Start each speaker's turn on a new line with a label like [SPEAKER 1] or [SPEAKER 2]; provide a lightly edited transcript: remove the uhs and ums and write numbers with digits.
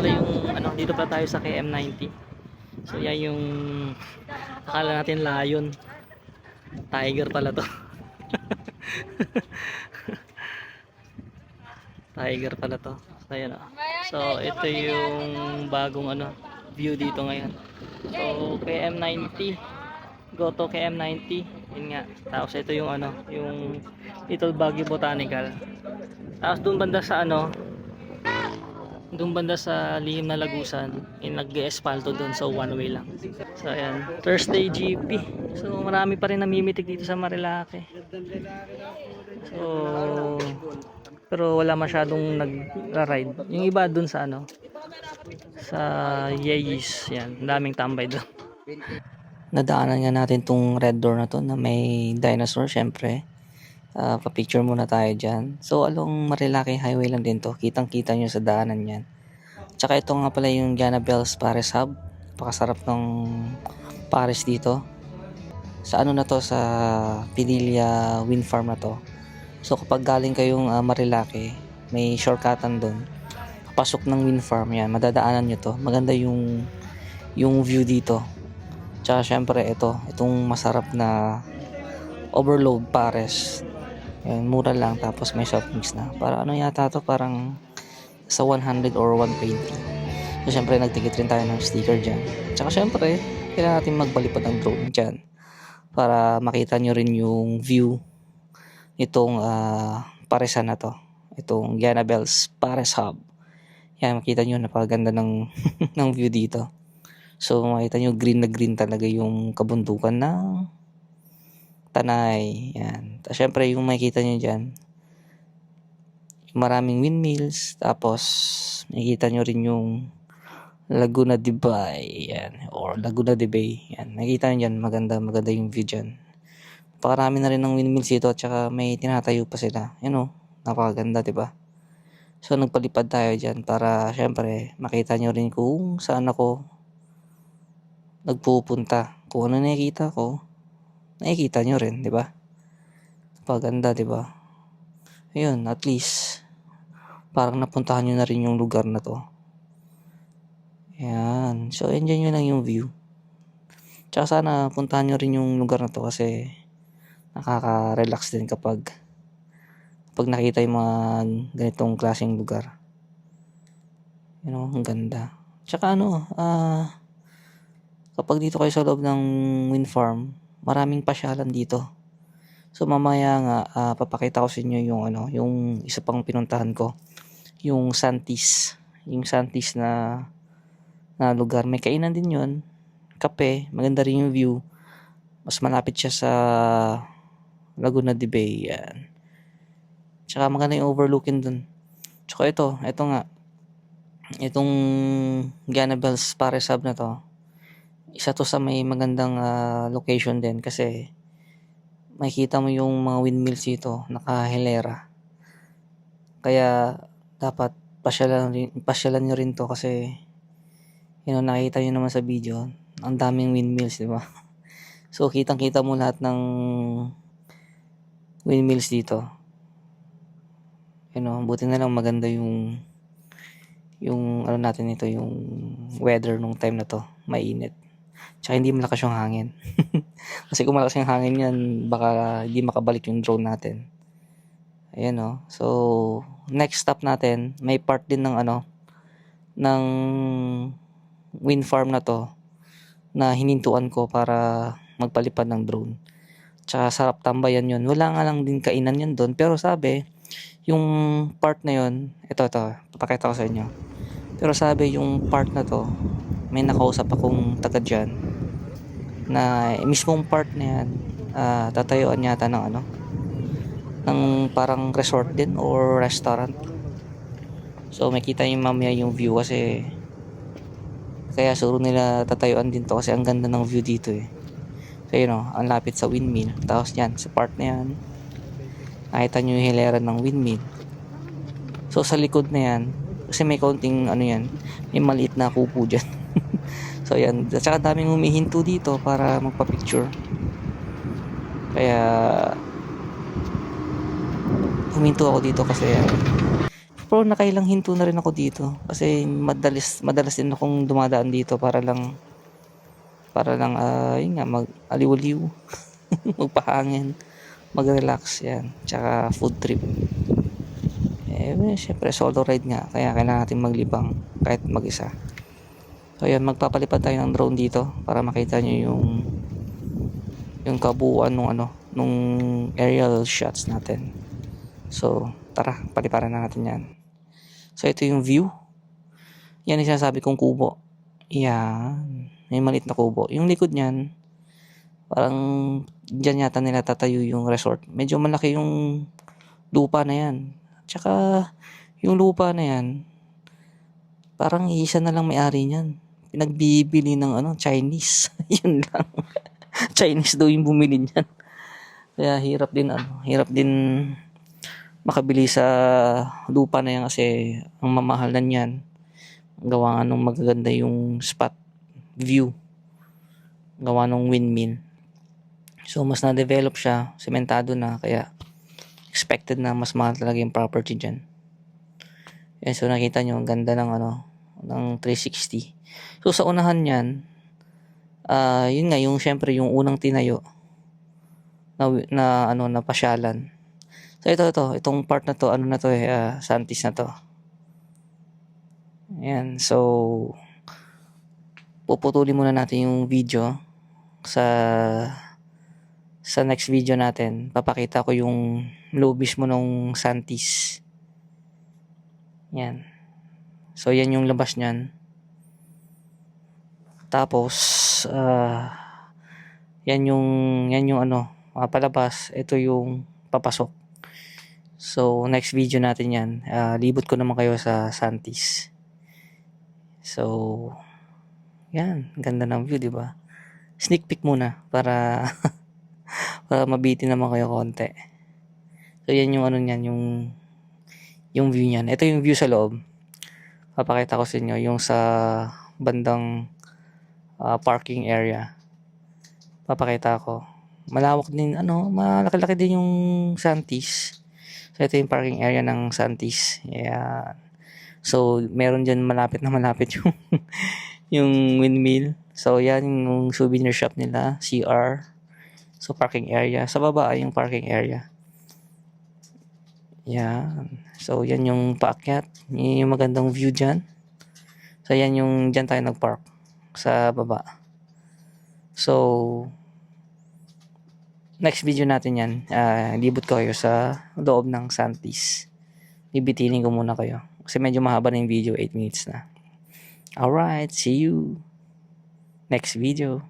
[SPEAKER 1] pala yung ano, dito pala tayo sa KM90. So yan yung akala natin lion. Tiger pala to. Tiger pala to. So yan oh. So ito yung bagong ano, view dito ngayon. So KM90. Go to KM90. Yun nga. Tapos ito yung ano, yung Little Baguio Botanical. Tapos doon banda sa ano, doon banda sa lihim na Lagusan, yung nag-espalto doon, so one way lang. So ayan, Thursday GP. So marami pa rin namimitik dito sa Marilake. So pero wala masyadong nagra-ride. Yung iba doon sa ano, sa Yeyis, yan, daming tambay doon. Nadaanan nga natin tong red door na to na may dinosaur syempre. Pa-picture muna tayo dyan. So along Marilake Highway lang din to. Kitang kita nyo sa daanan yan. Tsaka ito nga pala yung Janabel's Paris Hub. Pakasarap ng Paris dito. Sa ano na to, sa Pinilla Wind Farm na to. So kapag galing kayong Marilake, may shortcutan doon. Pasok ng wind farm yan, madadaanan nyo to. Maganda yung view dito. Tsaka syempre itong masarap na overload Paris. Yan, mura lang, tapos may soft drinks na. Para ano yata to, parang sa 100 or 120. So syempre nagtikit rin tayo ng sticker dyan. Tsaka syempre kailangan natin magbalipad ng drone dyan para makita nyo rin yung view itong Parisan na to, itong Janabel's Paris Hub. Yan, makita nyo napakaganda ng ng view dito. So makita nyo green na green talaga yung kabundukan ng Tanay. Yan. Tapos syempre yung makikita nyo dyan, maraming windmills. Tapos makikita nyo rin yung Laguna de Bay. Yan. Or Laguna de Bay. Yan. Nakikita nyo dyan, maganda yung view dyan. Napakarami na rin ng windmills dito at saka may tinatayo pa sila. Yan o, napakaganda, diba? So nagpalipad tayo dyan para syempre makita nyo rin kung saan ako nagpupunta. Kung ano nakikita ko, nakikita nyo rin, diba? Napakaganda, diba? Ayun, at least parang napuntahan nyo na rin yung lugar na to. Ayan. So enjoy nyo lang yung view. Tsaka sana puntahan nyo rin yung lugar na to kasi nakaka-relax din kapag nakita yung mga ganitong klaseng lugar. You know, ang ganda. Tsaka kapag dito kayo sa loob ng wind farm, maraming pasyalan dito. So mamaya nga papakita ko sa inyo yung isa pang pinuntahan ko, yung Santis, na lugar. May kainan din 'yon, kape, maganda rin yung view. Mas malapit siya sa Laguna de Bay. Yan. Tsaka maganda yung overlooking dun. Tsaka ito nga, itong Janabel's Paris Hub na to, isa to sa may magandang location din kasi makikita mo yung mga windmills dito, nakahilera. Kaya dapat pasyalan nyo rin to kasi nakita nyo naman sa video, ang daming windmills, di ba? So kitang-kita mo lahat ng windmills dito. Buti na lang maganda yung ano natin ito, yung weather nung time na to, mainit. Tsaka hindi malakas yung hangin. Kasi kung malakas yung hangin yan, baka hindi makabalik yung drone natin. Ayan o. So, next stop natin, may part din ng ng wind farm na to na hinintuan ko para magpalipad ng drone. Tsaka sarap tambayan yun. Wala nga lang din kainan yun doon. Pero sabi, yung part na yun, ito, papakita ko sa inyo. Pero sabi, yung part na to, may nakausap akong taga dyan na mismong part na yan, tatayuan yata ng ng parang resort din or restaurant. So makita yung mamaya yung view kasi kaya siguro nila tatayuan din to kasi ang ganda ng view dito eh. So ang lapit sa windmill. Tapos yan, sa part na yan, nakita nyo yung hilera ng windmill. So sa likod na yan, kasi may kaunting yan, may maliit na kupo dyan. So yan, at saka daming humihinto dito para magpa-picture. Kaya huminto ako dito kasi Pero nakailang hinto na rin ako dito kasi madalas din akong dumadaan dito para lang yun nga, mag-aliw-aliw, magpahangin, mag-relax yan, tsaka food trip. Syempre solo ride nga, kaya kailangan natin maglibang kahit mag-isa. So yun, magpapalipad tayo ng drone dito para makita nyo yung kabuuan nung aerial shots natin. So tara, paliparan na natin yan. So ito yung view. Yan yung sinasabi kong kubo. Yan, may maliit na kubo. Yung likod niyan, parang dyan yata nila tatayo yung resort. Medyo malaki yung lupa na yan. Tsaka yung lupa na yan, parang isa na lang may-ari niyan. Pinagbibili ng Chinese. Yun lang. Chinese daw yung bumili niyan. Kaya hirap din makabili sa lupa na yan kasi ang mamahal na niyan. Gawa nga nung magaganda yung spot view. Gawa nung windmill. So mas na-develop siya, sementado na, kaya expected na mas mahal talaga yung property dyan. Yan, so nakita nyo, ang ganda ng 360. So sa unahan yan, yun nga, yung syempre yung unang tinayo na pasyalan. So itong part na to, Santis na to. Ayan, so puputulin muna natin yung video. Sa next video natin, papakita ko yung lobbies mo nung Santis. Yan. So yan yung labas niyan. Tapos yan yung palabas, ito yung papasok. So next video natin yan. Libot ko naman kayo sa Santis. So yan, ganda ng view, di ba? Sneak peek muna para mabitin naman kayo konti. So yan yung yung view niyan. Ito yung view sa loob. Papakita ko sa inyo yung sa bandang parking area. Papakita ko. Malawak din, malaki-laki din yung Santis. So ito yung parking area ng Santis. Yan. So meron dyan malapit yung yung windmill. So yan yung souvenir shop nila, CR. So parking area. Sa baba ay yung parking area. Yan. So yan yung paakyat. Yan yung magandang view dyan. So yan yung dyan tayo nagpark sa baba. So next video natin yan. Libot ko kayo sa loob ng Santis. Bibitinin ko muna kayo kasi medyo mahaba na yung video, 8 minutes na. Alright, see you next video.